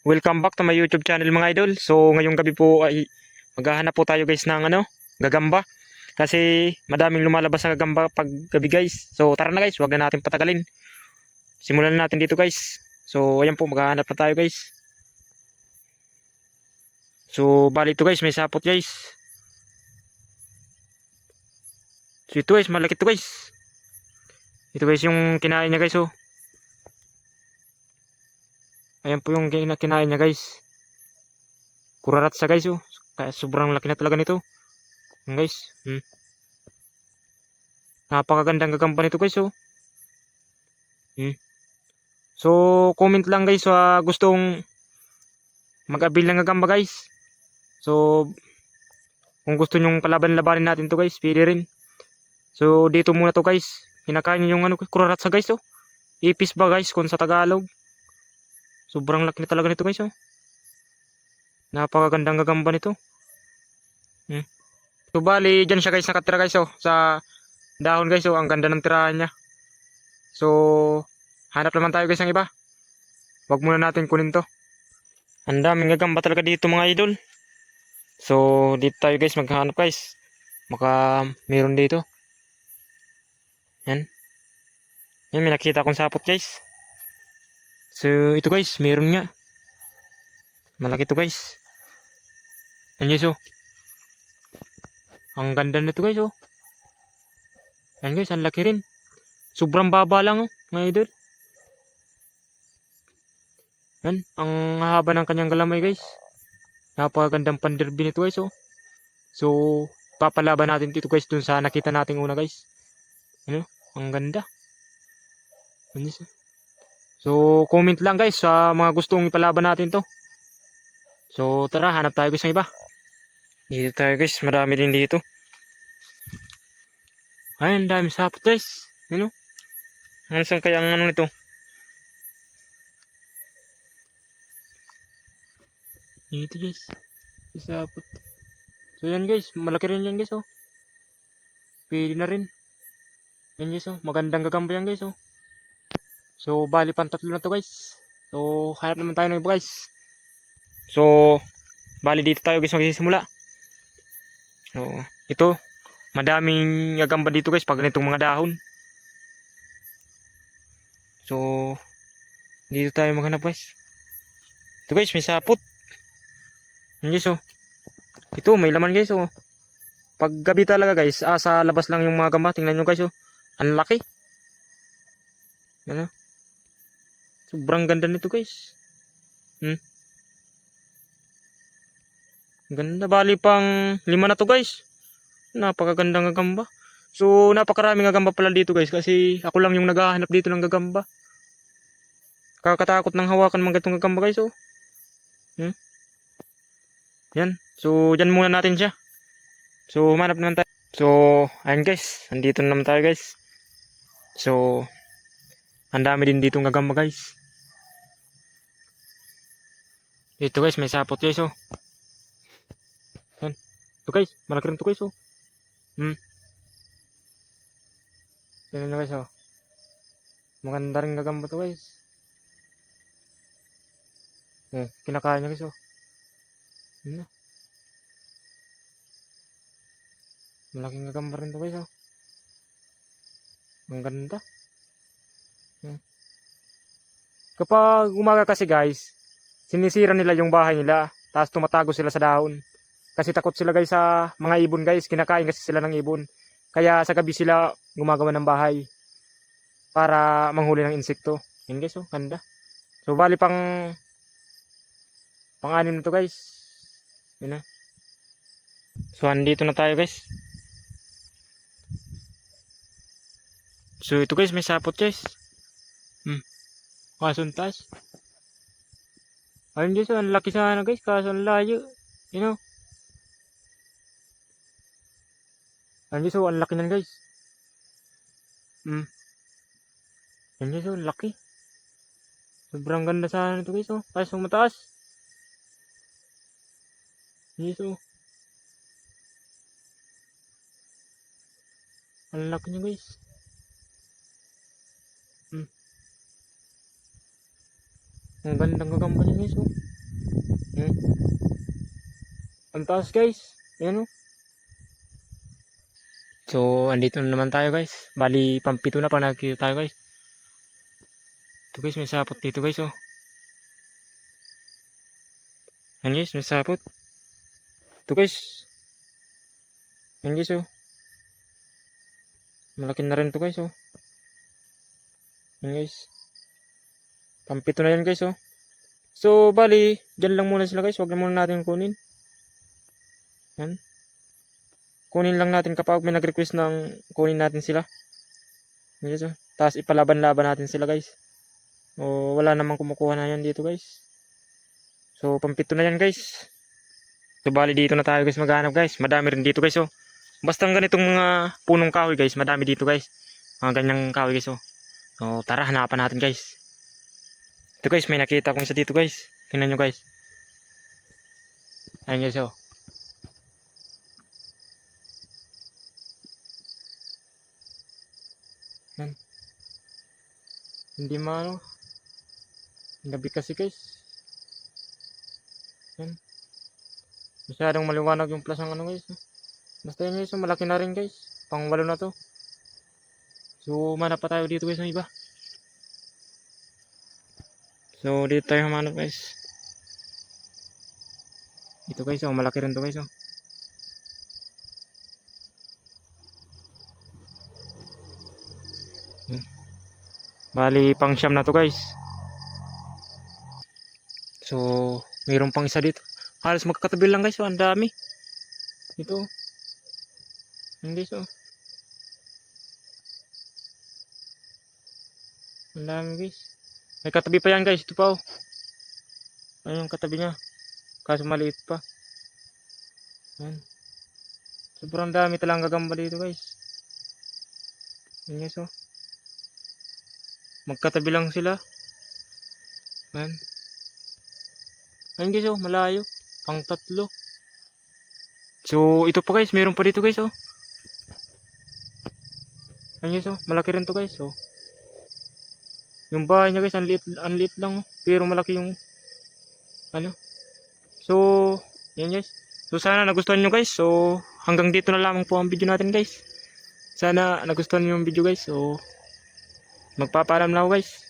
Welcome back to my YouTube channel mga idol. So ngayong gabi po ay maghahanap po tayo guys ng gagamba. Kasi madaming lumalabas na gagamba pag gabi guys. So tara na guys, wag na natin patagalin. Simulan na natin dito guys. So ayan po, maghahanap na tayo guys. So bali ito guys, may sapot guys. So ito guys, malaki ito guys. Ito guys yung kinain niya guys oh. Ayan po yung kinain niya guys. Kurarat sa guys oh. Kaya sobrang laki na talaga nito. Ayan guys. Napakagandang gagamba nito guys oh. So comment lang guys sa gustong mag-abil ng gagamba guys. So kung gusto nyong palaban-labanin natin to guys, pwede rin. So dito muna to guys. Kinakain yung kurarat sa guys oh. Ipis ba guys kung sa Tagalog. Sobrang laki na talaga nito guys oh. Napakagandang gagamba nito. So bali dyan siya guys nakatira guys oh. Sa dahon guys oh. Ang ganda ng tirahan niya. So hanap naman tayo guys ng iba. Wag muna natin kunin to. Ang daming gagamba talaga dito mga idol. So dito tayo guys maghahanap guys. Baka meron dito. Yan. Yan, may nakita akong sapot guys. So ito guys, meron nga. Malaki to guys. Yan guys oh. Ang ganda nito guys oh. Yan guys, ang laki rin. Sobrang baba lang oh, mga idol. Yan, ang haba ng kanyang galamay guys. Napakagandang panderby nito guys oh. So papalaban natin dito guys dun sa nakita nating una guys. Ano? Ang ganda. Yan guys oh. So comment lang guys sa mga gustong ipalaban natin to. So tara, hanap tayo guys ng iba. Dito tayo guys, marami din dito. Ayun, dami sapot guys. Ano? Ano saan kaya ang nito? Dito guys. Sapot. So yan guys, malaki rin yan guys oh. Pwede na rin. Yan guys oh, magandang gagamba yan guys oh. So bali pang tatlo na to guys. So hanap naman tayo ng iba guys. So bali dito tayo guys magsisimula. So ito, madaming gagamba dito guys pag ganitong mga dahon. So dito tayo maghanap guys. Ito guys, may sapot. Yan guys oh. Ito may laman guys oh. Pag gabi talaga guys, sa labas lang yung mga gamba. Tingnan nyo guys oh. Ang laki. Yan oh. Sobrang ganda nito guys. Ganda, bali pang 5 na to guys. Napakagandang gagamba. So napakaraming gagamba pala dito guys. Kasi ako lang yung naghahanap dito ng gagamba. Kakatakot ng hawakan mga gatong gagamba guys oh. Yan. So dyan muna natin siya. So humanap naman tayo. So ayun guys, andito naman tayo guys. So ang dami din dito ng gagamba guys. Dito guys, may sapot guys oh. Yan. Ito guys, malaki rin ito guys oh. Yan na guys oh. Maganda rin gagamba to guys. Kinakain niya guys oh. Yan. Malaking gagamba rin to guys oh. Ang ganda. Kapag umaga kasi guys, sinisira nila yung bahay nila. Tapos tumatago sila sa dahon. Kasi takot sila guys sa mga ibon guys. Kinakain kasi sila ng ibon. Kaya sa gabi sila gumagawa ng bahay. Para manghuli ng insekto. Yan guys oh, ganda. So bali pang-anim na to guys. Yan na. So andito na tayo guys. So ito guys, may sapot guys. Kasuntas. Ayun guys, ang laki sana guys. Kaso ang layo. You know. Ayun guys, ang laki nan guys. Ayun guys, ang laki. Sobrang ganda sana nito guys oh. Kaso mataas. Ayun guys oh. Ang laki niya guys. Ang gandang gagamba niya guys, oh. Hmm. Ang taas guys. Ayan, oh. So, andito na naman tayo guys. Bali, pampito na pa nakikita tayo guys. Ito guys, may sapot dito guys, oh. Ayan guys, may sapot. Ito guys. Ayan guys, oh. Malaki na rin to guys, oh. Ayan guys. Pampito na yan guys, oh. So, bali, dyan lang muna sila guys. Huwag na muna natin kunin. Yan. Kunin lang natin kapag may nag-request ng kunin natin sila. Yan guys, oh. Tapos ipalaban-laban natin sila guys. O, wala namang kumukuha na yan dito guys. So, pampito na yan guys. So, bali dito na tayo guys maghanap guys. Madami rin dito guys, oh. Basta ganitong mga punong kahoy guys, madami dito guys. Mga ganyang kahoy guys, oh. So, tara, hanapan natin guys. Ito guys, may nakita kong isa dito guys. Tingnan nyo guys. Ayan guys, oh. Yan. Hindi maano. Gabi kasi guys. Yan. Masyadong maliwanag yung plus ng ano guys. Basta yun guys, oh, malaki na rin guys. Pang 8 na to. So, manap pa tayo dito guys ng iba. So, dito tayo humanap guys. Ito guys, oh, malaki rin to guys, oh. Bali, pang siyam na to guys. So, mayroon pang isa dito. Halos magkakatabi lang guys, oh, ang dami. Ito. Yan guys, oh. Ang dami guys. May katabi pa yan guys, ito pa, oh. Ayun yung katabi niya. Kaso maliit pa. Yan. Sobrang dami talang gagamba dito guys. Yan guys, oh. Magkatabi lang sila. Yan. Ayun guys, oh, malayo. Pang 3. So, ito pa guys, meron pa dito guys, oh. Ayun guys, oh, malaki rin to guys, oh. Yung bahay niya guys, ang liit lang, oh. Pero malaki yung ano. So, yan guys. So, sana nagustuhan nyo guys. So, hanggang dito na lamang po ang video natin guys. Sana nagustuhan nyo yung video guys. So, magpapaalam na ako guys.